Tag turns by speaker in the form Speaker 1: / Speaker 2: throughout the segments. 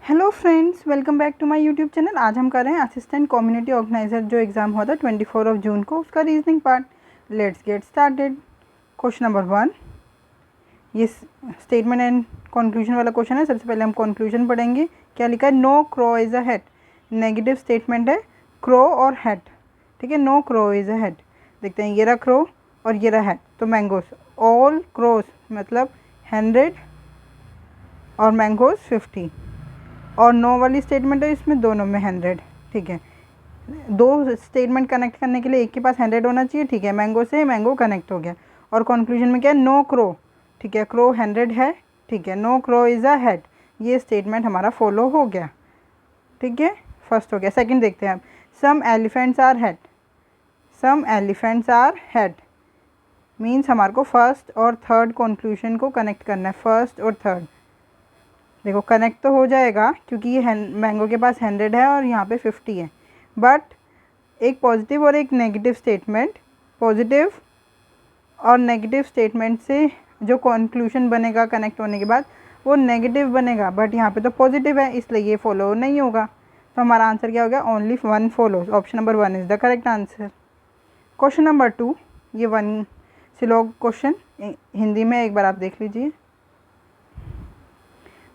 Speaker 1: Hello friends, welcome back to my YouTube channel. आज हम कर रहे हैं असिस्टेंट कम्युनिटी ऑर्गेनाइजर जो एग्ज़ाम हुआ था 24 जून को, उसका reasoning part. Let's get started. Question number 1, ये स्टेटमेंट एंड कंक्लूजन वाला क्वेश्चन है। सबसे पहले हम कंक्लूजन पढ़ेंगे। क्या लिखा है? No crow is a head. Negative statement है क्रो और हेड, ठीक है। No crow is a head. देखते हैं, ये रहा क्रो और ये रहा हेड। तो मैंगोस, ऑल क्रोस मतलब 100 और मैंगोस 50। और नो वाली स्टेटमेंट है, इसमें दोनों में 100, ठीक है। दो स्टेटमेंट कनेक्ट करने के लिए एक के पास 100 होना चाहिए, ठीक है। मैंगो से मैंगो कनेक्ट हो गया। और कंक्लूजन में क्या है? नो क्रो, ठीक है। क्रो 100 है, ठीक है। No crow is a head, ये स्टेटमेंट हमारा फॉलो हो गया, ठीक है। फर्स्ट हो गया। सेकंड देखते हैं अब। Some elephants are head. Some elephants are head means हमारे को फर्स्ट और थर्ड कंक्लूजन को कनेक्ट करना है। फर्स्ट और थर्ड देखो कनेक्ट तो हो जाएगा क्योंकि ये मैंगो के पास 100 है और यहाँ पे 50 है। बट एक पॉजिटिव और एक नेगेटिव स्टेटमेंट, पॉजिटिव और नेगेटिव स्टेटमेंट से जो कंक्लूजन बनेगा कनेक्ट होने के बाद वो नेगेटिव बनेगा, बट यहाँ पे तो पॉजिटिव है, इसलिए ये फॉलो नहीं होगा। तो हमारा आंसर क्या हो गया? Only one follows. Option number 1 is the correct answer. Question number 2, ये 1 सिलोग क्वेश्चन हिंदी में एक बार आप देख लीजिए।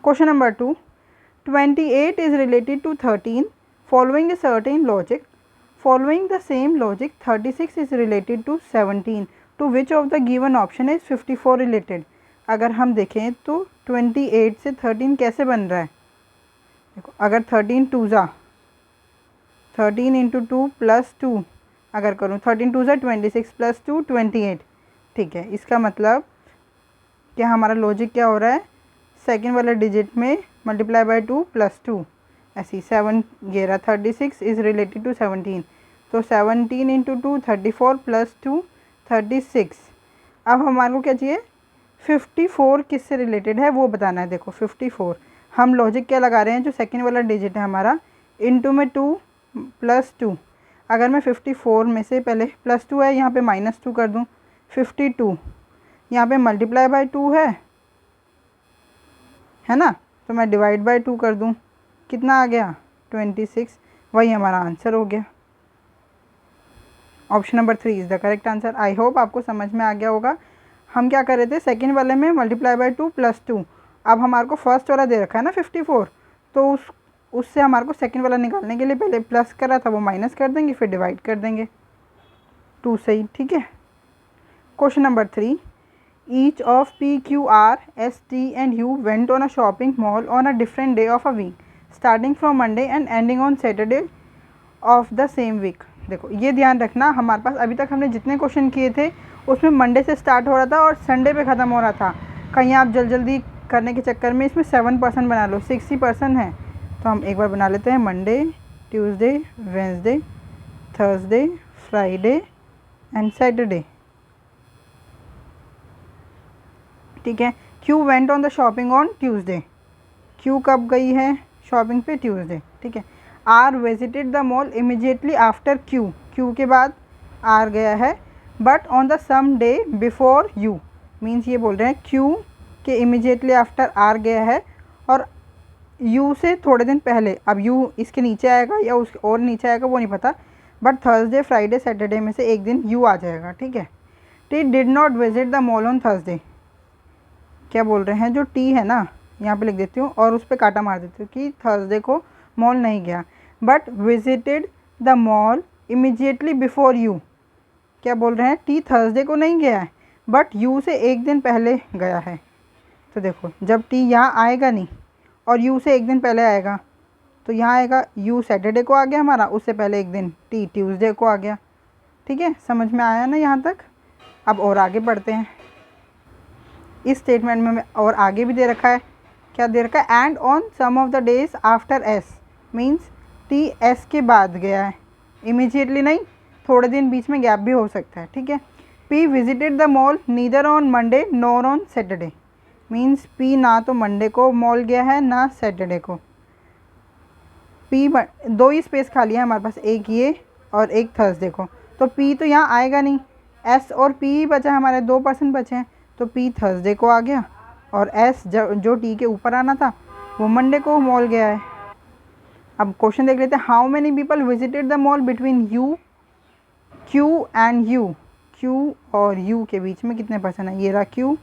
Speaker 1: Question number 2, 28 is related to 13 following a certain logic. Following the same logic, 36 is related to 17. To which of the given option is 54 related? अगर हम देखें तो 28 से 13 कैसे बन रहा है? देखो, अगर 13 टू ज़ा 13 इंटू 2 प्लस 2 अगर करूँ, 13 टू ज़ा 26 प्लस 2 28, ठीक है। इसका मतलब क्या हमारा लॉजिक क्या हो रहा है? सेकेंड वाले डिजिट में मल्टीप्लाई बाय 2 प्लस 2, ऐसी 7 ये रहा 36 इज़ रिलेटेड टू 17। तो 17 इंटू 2 34 प्लस 2 36। अब हमारे को क्या चाहिए? 54 किससे रिलेटेड है वो बताना है। देखो 54 हम लॉजिक क्या लगा रहे हैं? जो सेकेंड वाला डिजिट है हमारा, इंटू में 2 प्लस 2। अगर मैं 54 में से पहले प्लस 2 है, यहाँ पे माइनस 2 कर दूँ, 52 यहाँ पे मल्टीप्लाई बाय 2 है ना, तो मैं डिवाइड बाय 2 कर दूं, कितना आ गया? 26। वही हमारा आंसर हो गया। Option number 3 is the correct answer. I hope आपको समझ में आ गया होगा। हम क्या कर रहे थे? सेकेंड वाले में मल्टीप्लाई बाय 2 प्लस 2। अब हमारे को फर्स्ट वाला दे रखा है ना 54, तो उससे हमारे को सेकेंड वाला निकालने के लिए पहले प्लस करा था वो माइनस कर देंगे, फिर डिवाइड कर देंगे 2 से ही, ठीक है। Question number 3, each of P, Q, R, S, T and U went on a shopping mall on a different day of a week, starting from Monday and ending on Saturday of the same week. देखो ये ध्यान रखना, हमारे पास अभी तक हमने जितने question किए थे उसमें मंडे से स्टार्ट हो रहा था और संडे पे ख़त्म हो रहा था। कहीं आप जल्दी करने के चक्कर में इसमें 7% बना लो, 60% है। तो हम एक बार बना लेते हैं। Monday, Tuesday, Wednesday, Thursday, Friday and Saturday, ठीक है। Q went on the shopping on Tuesday. Q कब गई है शॉपिंग पे? ट्यूसडे, ठीक है। R visited the mall immediately after Q. Q के बाद आर गया है, but on the same day before U. Means ये बोल रहे हैं क्यू के इमिजिएटली आफ्टर आर गया है और यू से थोड़े दिन पहले। अब यू इसके नीचे आएगा या उस और नीचे आएगा वो नहीं पता, बट थर्सडे, फ्राइडे, सैटरडे में से एक दिन यू आ जाएगा, ठीक है। T did not visit the mall on Thursday. क्या बोल रहे हैं? जो टी है ना, यहाँ पे लिख देती हूँ और उस पर काटा मार देती हूँ कि थर्सडे को मॉल नहीं गया, but visited the mall immediately before you. क्या बोल रहे हैं? टी थर्सडे को नहीं गया है, बट यू से एक दिन पहले गया है। तो देखो जब टी यहाँ आएगा नहीं और यू से एक दिन पहले आएगा, तो यहाँ आएगा यू सैटरडे को आ गया हमारा, उससे पहले एक दिन टी ट्यूसडे को आ गया, ठीक है। समझ में आया ना यहाँ तक? अब और आगे बढ़ते हैं। इस स्टेटमेंट में और आगे भी दे रखा है। क्या दे रखा है? And on some of the days after S. Means T S के बाद गया है, इमीजिएटली नहीं, थोड़े दिन बीच में गैप भी हो सकता है, ठीक है। P visited the mall neither on Monday nor on Saturday. Means P ना तो मंडे को मॉल गया है ना सैटरडे को। पी दो ही स्पेस खाली है हमारे पास, एक ये और एक थर्सडे को, तो पी तो यहाँ आएगा नहीं। एस और पी बचा, हमारे 2% बचे हैं, तो पी थर्सडे को आ गया और एस जो टी के ऊपर आना था वो मंडे को मॉल गया है। अब क्वेश्चन देख लेते हैं, how many people visited the mall between you Q and you. Q और यू के बीच में कितने पर्सन है, ये रहा क्यू,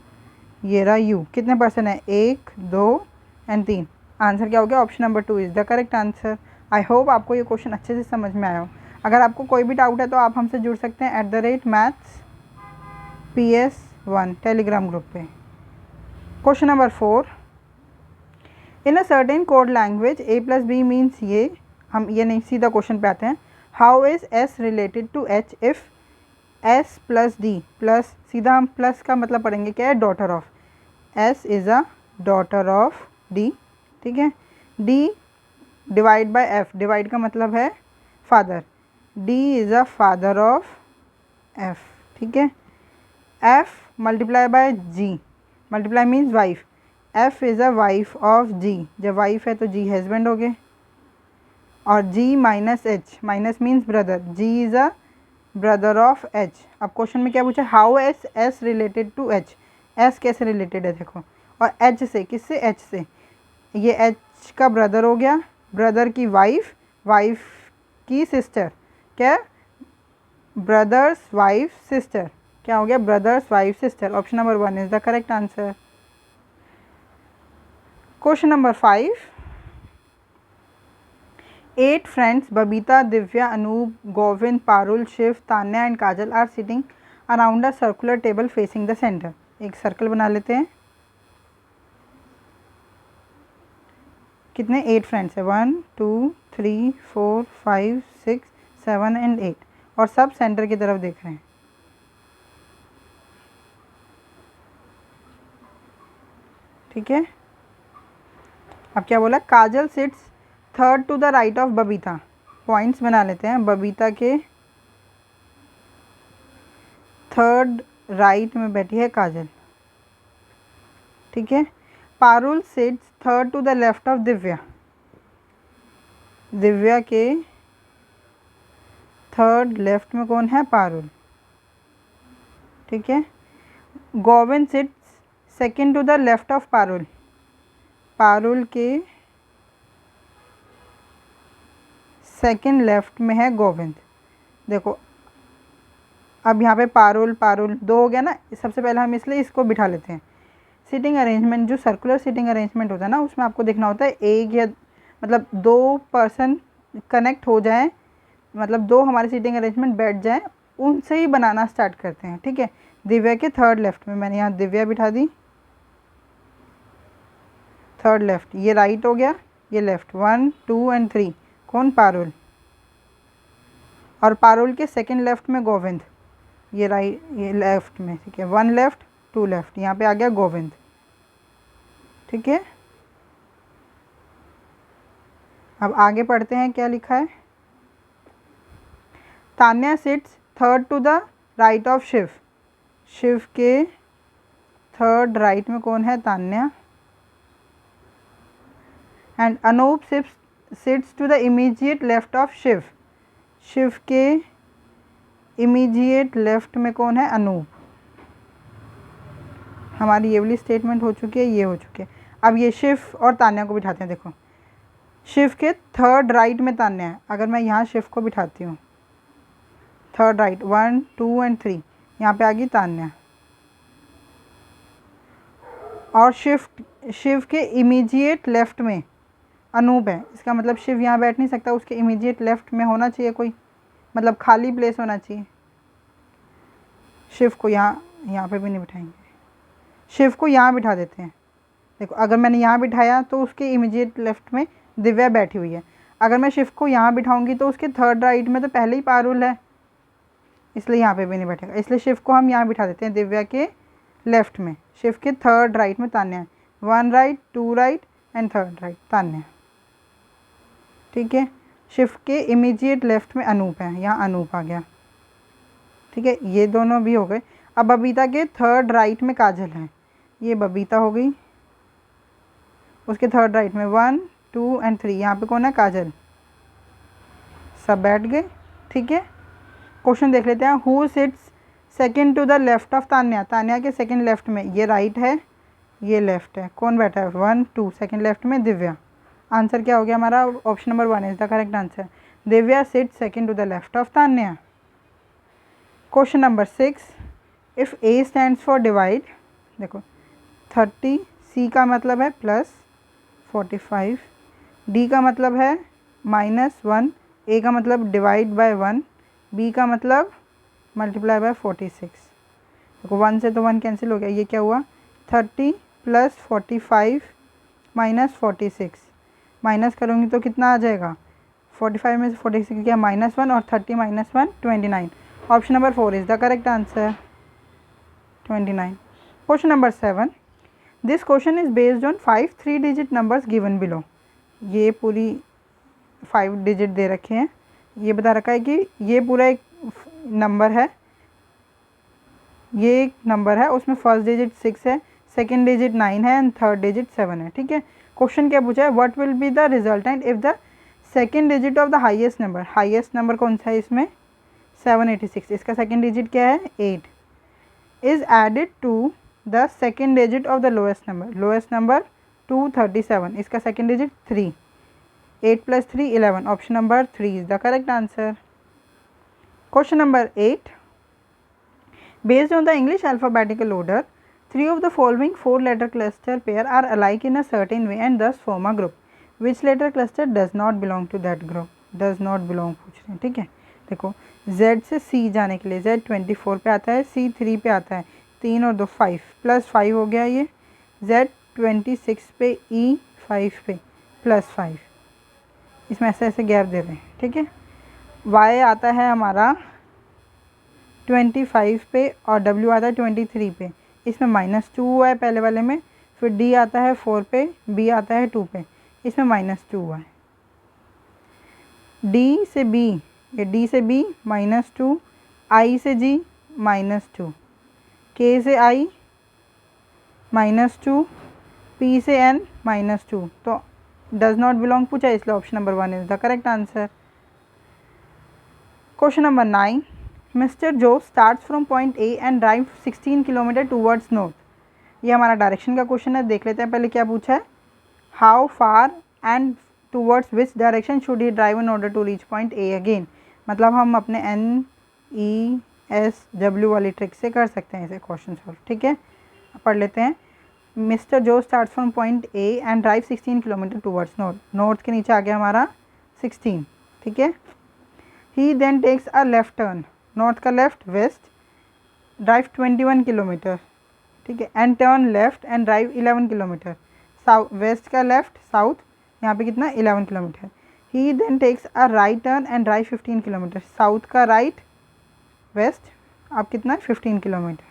Speaker 1: ये रहा यू, कितने पर्सन है, 1 2 एंड 3। आंसर क्या हो गया, option number 2 is the correct answer. I hope आपको ये क्वेश्चन अच्छे से समझ में आया हो। अगर आपको कोई भी डाउट है तो आप हमसे जुड़ सकते हैं @mathsps1 टेलीग्राम ग्रुप पे। Question number 4, in a certain code language a plus B means ये, हम ये नहीं, सीधा क्वेश्चन पे आते हैं। How is s related to h if s plus D plus, सीधा हम प्लस का मतलब पढ़ेंगे क्या है, daughter of, s is a daughter of d, ठीक है। d divide by f, divide का मतलब है father, d is a father of f, ठीक है। f multiply by g, multiply means wife, f is a wife of g, जब wife है तो g हस्बैंड हो गए, और g minus h, minus means brother, g is a brother of h। अब question में क्या पूछा, how is s related to h, s कैसे रिलेटेड है देखो, और h से, किससे, h से, ये h का ब्रदर हो गया, ब्रदर की वाइफ, वाइफ की सिस्टर, क्या, ब्रदर्स वाइफ सिस्टर, क्या हो गया, brother's wife sister. Option number 1 is the correct answer. Question number 5, 8 friends Babita, Divya, Anoop, Govind, Parul, Shiv, Tanya and Kajal are sitting around a circular table facing the center। एक circle बना लेते हैं, कितने, 8 friends है, 1 2 3 4 5 6 7 and 8, और sub centre की तरफ देख रहे हैं, ठीक है। अब क्या बोला, Kajal sits third to the right of Babita, points बना लेते हैं, बबीता के थर्ड राइट में बैठी है काजल, ठीक है। Parul sits third to the left of Divya, Divya के थर्ड लेफ्ट में कौन है, पारुल, ठीक है। Govind sits second to the left of Parul, Parul के सेकंड लेफ्ट में है गोविंद। देखो अब यहाँ पे पारुल पारुल दो हो गया ना, सबसे पहले हम इसलिए इसको बिठा लेते हैं। सीटिंग अरेंजमेंट, जो सर्कुलर सीटिंग अरेंजमेंट होता है ना, उसमें आपको देखना होता है एक या मतलब 2 पर्सन कनेक्ट हो जाएं, मतलब 2 हमारे सीटिंग अरेंजमेंट बैठ जाएं, उनसे ही बनाना स्टार्ट करते हैं, ठीक है। दिव्या के थर्ड लेफ्ट में मैंने यहाँ दिव्या बिठा दी, थर्ड लेफ्ट, ये राइट हो गया, ये लेफ्ट, 1 2 एंड 3 कौन, पारुल, और पारुल के सेकंड लेफ्ट में गोविंद, ये राइट, ये लेफ्ट में, ठीक है, 1 लेफ्ट 2 लेफ्ट, यहाँ पे आ गया गोविंद, ठीक है। अब आगे पढ़ते हैं क्या लिखा है। Tanya sits third to the right of Shiv, Shiv के थर्ड राइट में कौन है, Tanya. And Anoop sits to the immediate left of Shiv, Shiv के इमीडिएट लेफ्ट में कौन है, अनूप। हमारी ये वाली स्टेटमेंट हो चुकी है, ये हो चुकी है। अब ये शिव और तान्या को बिठाते हैं, देखो शिव के थर्ड राइट में तान्या है, अगर मैं यहाँ शिव को बिठाती हूँ थर्ड राइट, 1 2 एंड 3, यहाँ पे आ गई तान्या, और शिव के इमीडिएट लेफ्ट में अनूप है, इसका मतलब शिव यहाँ बैठ नहीं सकता, उसके इमीडिएट लेफ्ट में होना चाहिए कोई, मतलब खाली प्लेस होना चाहिए। शिव को यहाँ पे भी नहीं बिठाएंगे, शिव को यहाँ बिठा देते हैं। देखो अगर मैंने यहाँ बिठाया तो उसके इमीडिएट लेफ्ट में दिव्या बैठी हुई है, अगर मैं शिव को यहाँ बिठाऊंगी तो उसके थर्ड राइट में तो पहले ही पारुल है, इसलिए यहाँ पे भी नहीं बैठेगा, इसलिए शिव को हम यहाँ बिठा देते हैं दिव्या के लेफ्ट में, शिव के थर्ड राइट में तान्या है, 1 right 2 right and third right Tanya, ठीक है। शिव के इमीडिएट लेफ्ट में अनूप है, यहाँ अनूप आ गया, ठीक है, ये दोनों भी हो गए। अब बबीता के थर्ड राइट में काजल है, ये बबीता हो गई, उसके थर्ड राइट में 1 2 एंड 3, यहाँ पे कौन है, काजल, सब बैठ गए, ठीक है। क्वेश्चन देख लेते हैं, who sits second to the left of Tanya, Tanya के सेकंड लेफ्ट में, ये राइट है, ये लेफ्ट है, कौन बैठा है 1 2, सेकंड लेफ्ट में दिव्या। आंसर क्या हो गया हमारा, option number 1 is the correct answer. Divya sit second to the left of Tanya. Question number 6, if A stands for divide, देखो 30, सी का मतलब है +45, डी का मतलब है -1, ए का मतलब डिवाइड बाय 1, बी का मतलब मल्टीप्लाई बाय 46। देखो 1 से तो 1 कैंसिल हो गया, ये क्या हुआ 30 + 45 - 46, माइनस करूँगी तो कितना आ जाएगा 45 में से 46 गया -1 और 30 - 1 29। Option number 4 is the correct answer 29। Question number 7, this question is based on 5 3 digit numbers given below. ये पूरी 5 डिजिट दे रखे हैं, ये बता रखा है कि ये पूरा एक नंबर है, ये एक नंबर है, उसमें फर्स्ट डिजिट 6 है, सेकंड डिजिट 9 है एंड थर्ड डिजिट 7 है। ठीक है, क्वेश्चन क्या पूछा है, what will be the resultant if the second digit of the highest number कौन सा है इसमें 786, इसका सेकंड डिजिट क्या है 8, is added to the second digit of the lowest number 237, इसका second digit 3, 8 + 3 11, option number 3 is the correct answer. Question number 8, based on the English alphabetical order, 3 of the following 4-letter cluster pair are alike in a certain way and thus form a group. Which letter cluster does not belong to that group? Does not belong पूछ रहे हैं। ठीक है, देखो Z से C जाने के लिए Z 24 पे आता है, C 3 पे आता है, 3 और 2 5 +5 हो गया, ये Z 26 पे, E 5 पे +5, इसमें ऐसे ऐसे गैप दे रहे हैं। ठीक है, Y आता है हमारा 25 पे और W आता है 23 पे, इसमें -2 हुआ है पहले वाले में, फिर D आता है 4 पे, B आता है 2 पे, इसमें -2 हुआ है। D से B, ये D से B -2, I से G -2, K से I -2, P से N -2, तो डज नॉट बिलोंग पूछा, इसलिए option number 1 is the correct answer. Question number 9, mister Joe starts from point A and drive 16 kilometre towards north. ये हमारा डायरेक्शन का क्वेश्चन है, देख लेते हैं पहले क्या पूछा है, how far and towards which direction should he drive in order to reach point A again. मतलब हम अपने NESW वाली ट्रिक से कर सकते हैं ऐसे क्वेश्चन सॉल्व। ठीक है, पढ़ लेते हैं। Mister Joe starts from point A and drive 16 kilometre towards north, north के नीचे आ गया हमारा 16। ठीक है, he then takes a left turn, north का लेफ्ट वेस्ट, ड्राइव 21 किलोमीटर। ठीक है, and turn left and drive 11 kilometre, south west का लेफ्ट साउथ, यहाँ पे कितना 11 kilometre. He then takes a right turn and drive 15 kilometre, south का right west, अब कितना 15 kilometre.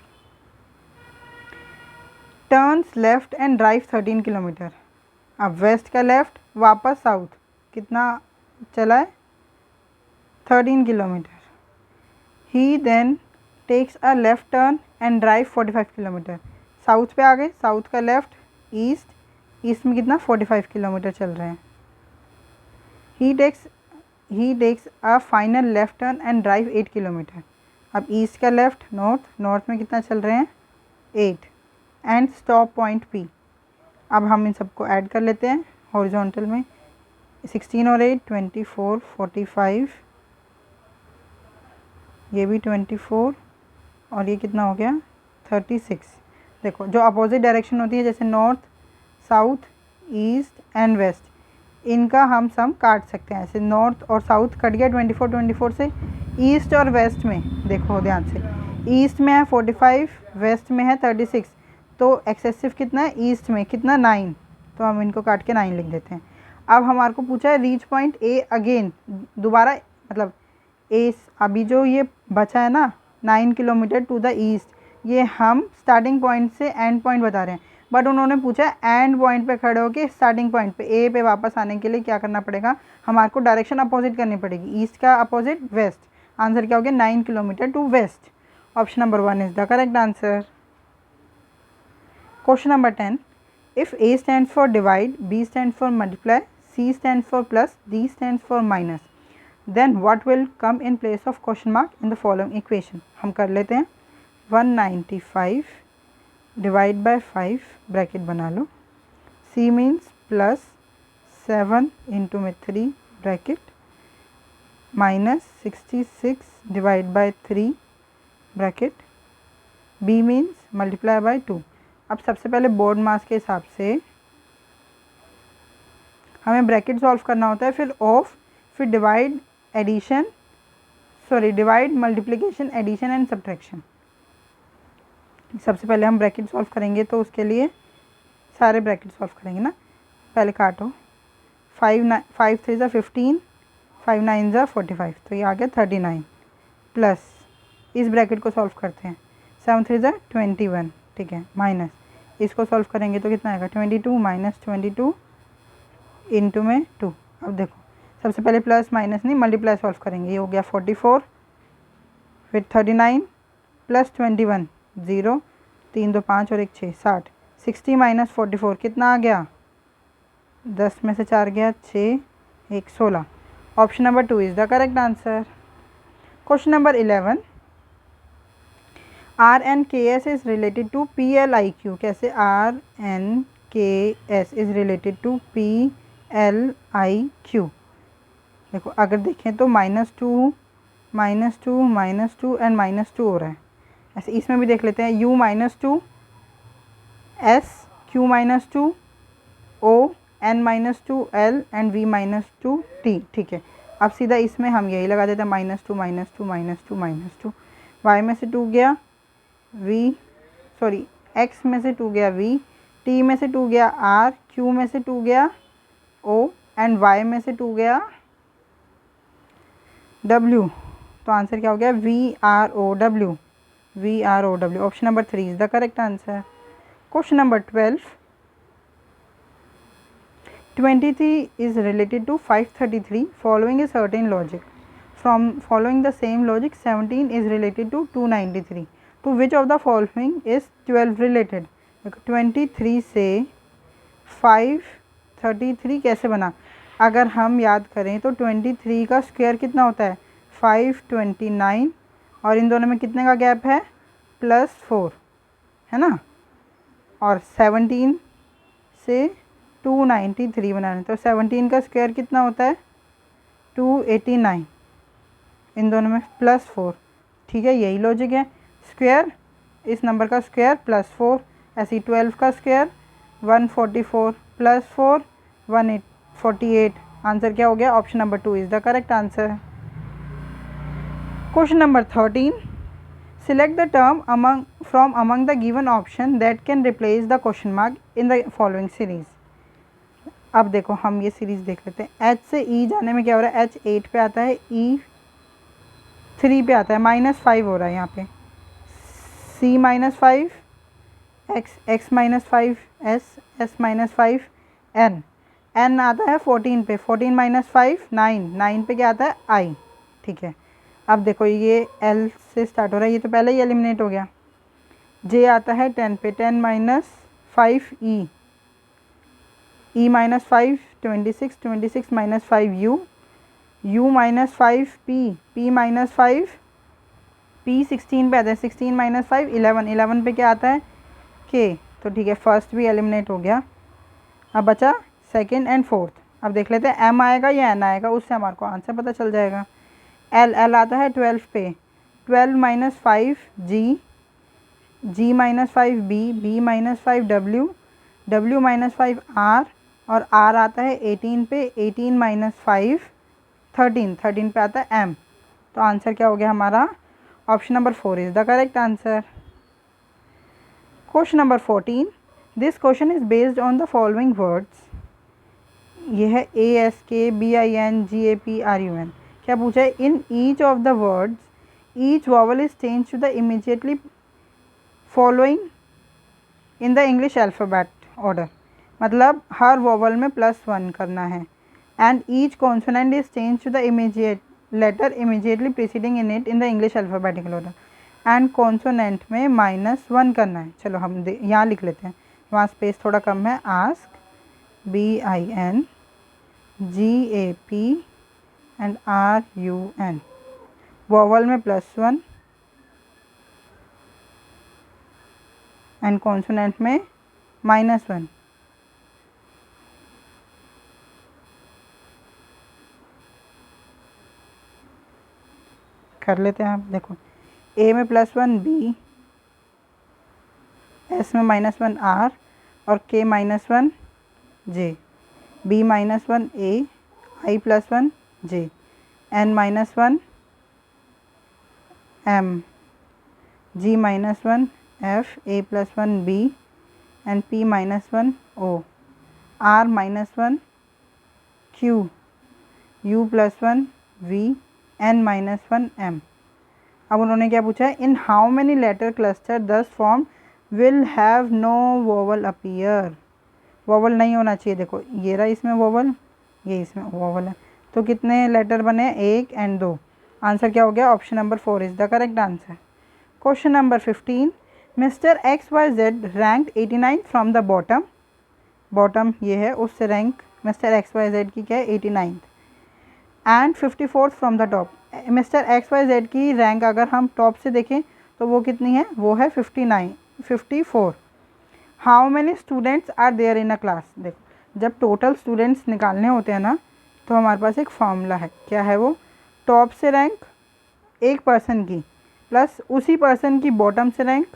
Speaker 1: Turns left and drive 13 kilometre, अब वेस्ट का लेफ्ट वापस साउथ, कितना चला है 13 kilometre. He then takes a left turn and drive 45 kilometre, south पे आ गए, साउथ का लेफ्ट ईस्ट, ईस्ट में कितना 45 किलोमीटर चल रहे हैं। He takes a final left turn and drive 8 kilometre, अब ईस्ट का लेफ्ट नॉर्थ, नॉर्थ में कितना चल रहे हैं 8, एंड स्टॉप पॉइंट पी। अब हम इन सबको ऐड कर लेते हैं हॉरिजॉन्टल में, 16 और 8 24, 45, ये भी 24 और ये कितना हो गया 36। देखो जो अपोजिट डायरेक्शन होती है जैसे north south east and west, इनका हम सम काट सकते हैं ऐसे, नॉर्थ और साउथ कट गया 24 24 से, ईस्ट और वेस्ट में देखो ध्यान से, ईस्ट में है 45, वेस्ट में है 36, तो एक्सेसिव कितना है ईस्ट में कितना 9, तो हम इनको काट के 9 लिख देते हैं। अब हमारे को पूछा है रीच पॉइंट ए अगेन, दोबारा मतलब ए, अभी जो ये बचा है ना 9 किलोमीटर टू द ईस्ट, ये हम स्टार्टिंग पॉइंट से एंड पॉइंट बता रहे हैं, बट उन्होंने पूछा एंड पॉइंट पे खड़े होकर स्टार्टिंग पॉइंट पे ए पे वापस आने के लिए क्या करना पड़ेगा, हमारे को डायरेक्शन अपोजिट करनी पड़ेगी, ईस्ट का अपोजिट वेस्ट। आंसर क्या हो गया 9 kilometre to west, option number 1 is the correct answer. Question number 10, if A stands for divide, B stands for multiply, C stands for plus, D stands for minus, then what will come in place of question mark in the following equation। हम कर लेते हैं 195 divide by 5 bracket बना लो, C means +7 into में 3 bracket minus 66 divide by 3 bracket, B means multiply by 2। अब सबसे पहले board मास के हिसाब से हमें ब्रैकेट सॉल्व करना होता है, फिर ऑफ, फिर divide addition divide multiplication addition and subtraction. सबसे पहले हम ब्रैकेट सॉल्व करेंगे तो उसके लिए सारे ब्रैकेट सॉल्व करेंगे ना। पहले काटो, 5 3 ज़ा 15, 5 9 ज़ा 45, तो ये आ गया 39 प्लस इस ब्रैकेट को सॉल्व करते हैं, 7 3 ज़ा 21, ठीक है, माइनस इसको सॉल्व करेंगे तो कितना आएगा 22 माइनस 22 इंटू में 2। अब देखो सबसे पहले प्लस माइनस नहीं मल्टीप्लाई सॉल्व करेंगे, ये हो गया 44, फिर 39 प्लस 21 0, 3 2 5 और 1 6 60, 60 माइनस 44 कितना आ गया, 10 में से 4 गया 6, 1 16। Option number 2 is the correct answer. Question number 11, RNKS is related to PLIQ। कैसे RNKS is related to PLIQ। देखो अगर देखें तो -2 -2 -2 एंड -2 हो रहा है, ऐसे इसमें भी देख लेते हैं, U -2 S, Q -2 O, N -2 L and V -2 T, ठीक है। अब सीधा इसमें हम यही लगा देते हैं -2 -2 -2 -2, Y में से 2 गया X में से 2 गया V, T में से 2 गया R, Q में से 2 गया O एंड Y में से 2 गया W। तो आंसर क्या हो गया VROW, VROW। Option number 3 is the correct answer. Question number 12, 23 is related to 533 following a certain logic. From following the same logic, 17 is related to 293. To which of the following is 12 related? 23 से 533 कैसे बना? अगर हम याद करें तो 23 का square कितना होता है 529, और इन दोनों में कितने का गैप है +4, है ना। और 17 से 293 बनाना, तो 17 का स्क्वायर कितना होता है 289, इन दोनों में +4, ठीक है, यही लॉजिक है। स्क्वायर, इस नंबर का स्क्वायर +4, ऐसे 12 का स्क्वायर 144 +4 148। आंसर क्या हो गया, option number 2 is the correct answer. Question number 13, select the term from among the given option that can replace the question mark in the following series। अब देखो हम ये सीरीज़ देख लेते हैं। H से E जाने में क्या हो रहा है, H 8 पे आता है, E 3 पे आता है, -5 हो रहा है यहाँ पे, C -5, X -5, S -5, N आता है 14 पे, 14 - 5 9 पे क्या आता है I, ठीक है। अब देखो ये L से स्टार्ट हो रहा है, ये तो पहले ही एलिमिनेट हो गया। J आता है 10 पे, 10 - 5 E -5 26, 26 - 5 U -5 P -5 P 16 पे आता है, 16 - 5 11 पे क्या आता है K, तो ठीक है, फर्स्ट भी एलिमिनेट हो गया। अब बचा सेकंड एंड फोर्थ। अब देख लेते हैं M आएगा या N आएगा, उससे हमारे को आंसर पता चल जाएगा। L आता है 12 पे, 12 - 5 G -5 B -5 W -5 R, और R आता है 18 पे, 18 - 5 13 पे आता है M। तो आंसर क्या हो गया हमारा, option number 4 is the correct answer. Question number 14, this question is based on the following words. ये है ASKBINGAPRUN। क्या पूछा है, in each of the words each vowel is change to the immediately following in the English alphabet order. मतलब हर vowel में +1 करना है। And each consonant is change to the immediate letter immediately preceding in it in the English alphabetical order. And consonant में -1 करना है। चलो हम यहाँ लिख लेते हैं, वहाँ स्पेस थोड़ा कम है। Ask BINGAP and RUN, vowel में +1 एंड कॉन्सोनेंट में -1। कर लेते हैं आप, देखो ए में +1 बी, एस में -1 आर और K -1 J, B -1 A, I +1 J, N -1 M, G -1 F, A +1 B and P -1 O, R -1 Q, U +1 V, N -1 M. अब उन्होंने क्या पूछा है, in how many letter cluster thus form will have no vowel appear. Vowel नहीं होना चाहिए, देखो ये रहा इसमें वोवल, ये इसमें वोवल है, तो कितने लेटर बने, 1 एंड 2। आंसर क्या हो गया, option number 4 is the correct answer. Question number 15, mister XYZ rank 89 from the bottom, bottom ये है, उससे रैंक मिस्टर XYZ की क्या है, 89 and 54 from the top. Mister XYZ की रैंक अगर हम टॉप से देखें तो वो कितनी है, वो है 54। How many students are there in a class. देखो जब टोटल स्टूडेंट्स निकालने होते हैं ना, तो हमारे पास एक फॉर्मूला है, क्या है वो, टॉप से रैंक एक पर्सन की प्लस उसी पर्सन की बॉटम से रैंक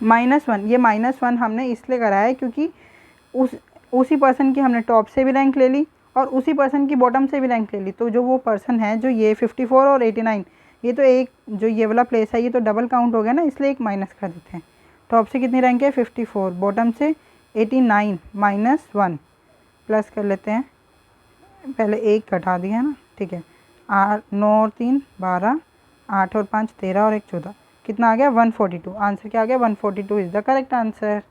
Speaker 1: -1। ये -1 हमने इसलिए करा है क्योंकि उसी पर्सन की हमने टॉप से भी रैंक ले ली और उसी पर्सन की बॉटम से भी रैंक ले ली, तो जो वो पर्सन है, जो ये 54 और 89, ये तो एक जो ये वाला प्लेस है ये तो डबल काउंट हो गया ना, इसलिए एक माइनस कर देते हैं। टॉप से कितनी रैंक है, 54, बॉटम से 89 -1 प्लस कर लेते हैं, पहले एक घटा दिया है ना, ठीक है, 9 और 3 12, 8 और 5 13 और 1 14, कितना आ गया, 142। आंसर क्या आ गया, 142 is the correct answer.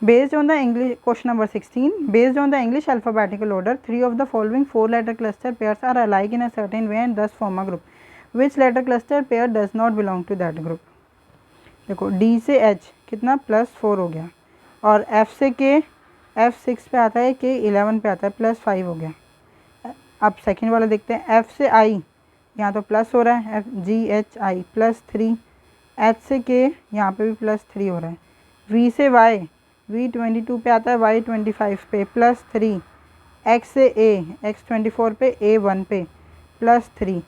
Speaker 1: Based on the English, question number 16, based on the English alphabetical order, 3 of the following 4-letter cluster pairs are alike in a certain way and thus form a group. Which letter cluster pair does not belong to that group? देखो D से H कितना +4 हो गया, और F से K, F 6 पे आता है, K 11 पे आता है, +5 हो गया। अब सेकेंड वाला देखते हैं, F से I, यहाँ तो प्लस हो रहा है, FGHI +3, H से K यहाँ पे भी +3 हो रहा है, V से Y, V 22 पे आता है, Y 25 पे +3, X से A, X 24 पे, A 1 पे +3।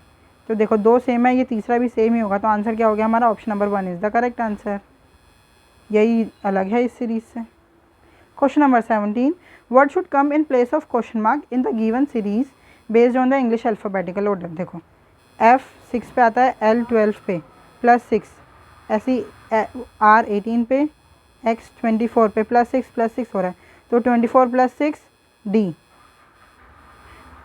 Speaker 1: तो देखो दो सेम है, ये तीसरा भी सेम ही होगा, तो आंसर क्या हो गया हमारा, option number 1 is the correct answer. यही अलग है इस सीरीज से। Question number 17, what should come in place of question mark in the given series based on the English alphabetical order. देखो F 6 पे आता है, L 12 पे +6, ऐसी R 18 पे, X 24 पे +6 हो रहा है, तो 24 + 6 D,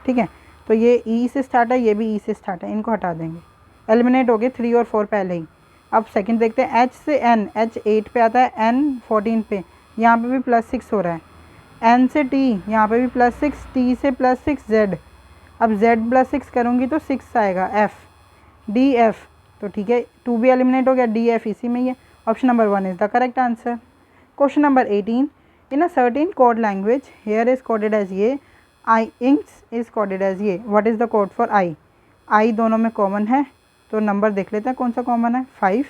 Speaker 1: ठीक है। तो ये E से स्टार्ट है, ये भी E से स्टार्ट है, इनको हटा देंगे, एलिमिनेट हो गए 3 और 4 पहले ही। अब सेकंड देखते हैं, H से N, H 8 पे आता है, N 14 पे, यहाँ पे भी +6 हो रहा है, N से T, यहाँ पे भी +6, T से +6 Z, अब Z +6 करूँगी तो 6 आएगा, F D F, तो ठीक है 2 भी एलिमिनेट हो गया, D F इसी में ही है, option number 1 is the correct answer. Question number 18, in a certain code language hair is coded as ये, I inks is coded as ये, what is the code for I. I दोनों में common है, तो नंबर देख लेते हैं कौन सा कॉमन है, 5,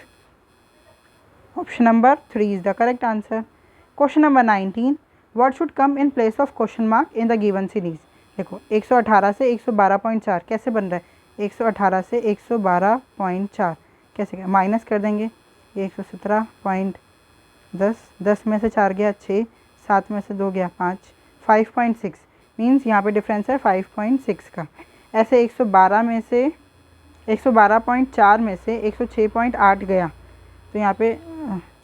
Speaker 1: option number 3 is the correct answer. Question number 19, what should come in place of question mark in the given series. देखो 118 से 112.4 कैसे बन रहा है, 118 से 112.4 कैसे, माइनस कर देंगे, ये 117.10, 10 में से 4 गया 6, 7 में से 2 गया 5, 5.6 मीन्स यहाँ पे डिफरेंस है 5.6 का। ऐसे 112 में से 112.4 में से 106.8 गया, तो यहाँ पे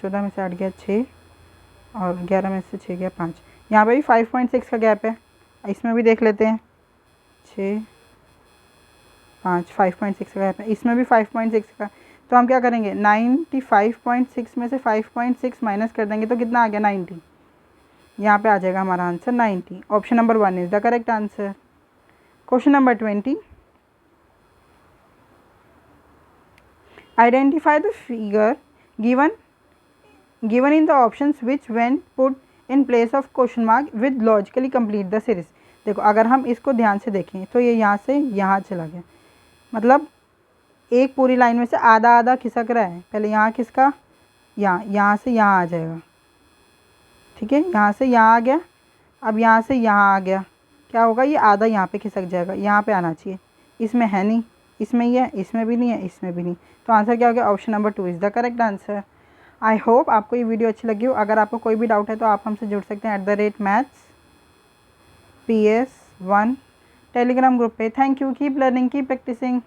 Speaker 1: 14 में से 8 गया 6 और 11 में से 6 गया 5, यहाँ पे भी 5.6 का गैप है, इसमें भी देख लेते हैं, 6 5 5.6 का गैप है, इसमें भी 5.6 का, तो हम क्या करेंगे 95.6 में से 5.6 माइनस कर देंगे, तो कितना आ गया 90, यहाँ पे आ जाएगा हमारा answer 90, option number 1 is the correct answer. Question number 20, identify the figure given in the options which when put in place of question mark with logically complete the series। देखो अगर हम इसको ध्यान से देखें तो ये यहाँ से यहाँ चला गया, मतलब एक पूरी लाइन में से आधा आधा खिसक रहा है, पहले यहाँ खिसका, यहाँ से यहाँ आ जाएगा, ठीक है, यहाँ से यहाँ आ गया, अब यहाँ से यहाँ आ गया, क्या होगा, ये आधा यहाँ पे खिसक जाएगा, यहाँ पे आना चाहिए, इसमें है नहीं, इसमें ही है, इसमें भी नहीं है, इसमें भी नहीं, तो आंसर क्या हो गया, option number 2 is the correct answer. I hope आपको ये वीडियो अच्छी लगी हो। अगर आपको कोई भी डाउट है तो आप हमसे जुड़ सकते हैं @mathsps1 टेलीग्राम ग्रुप पे। Thank you, keep learning, keep practising.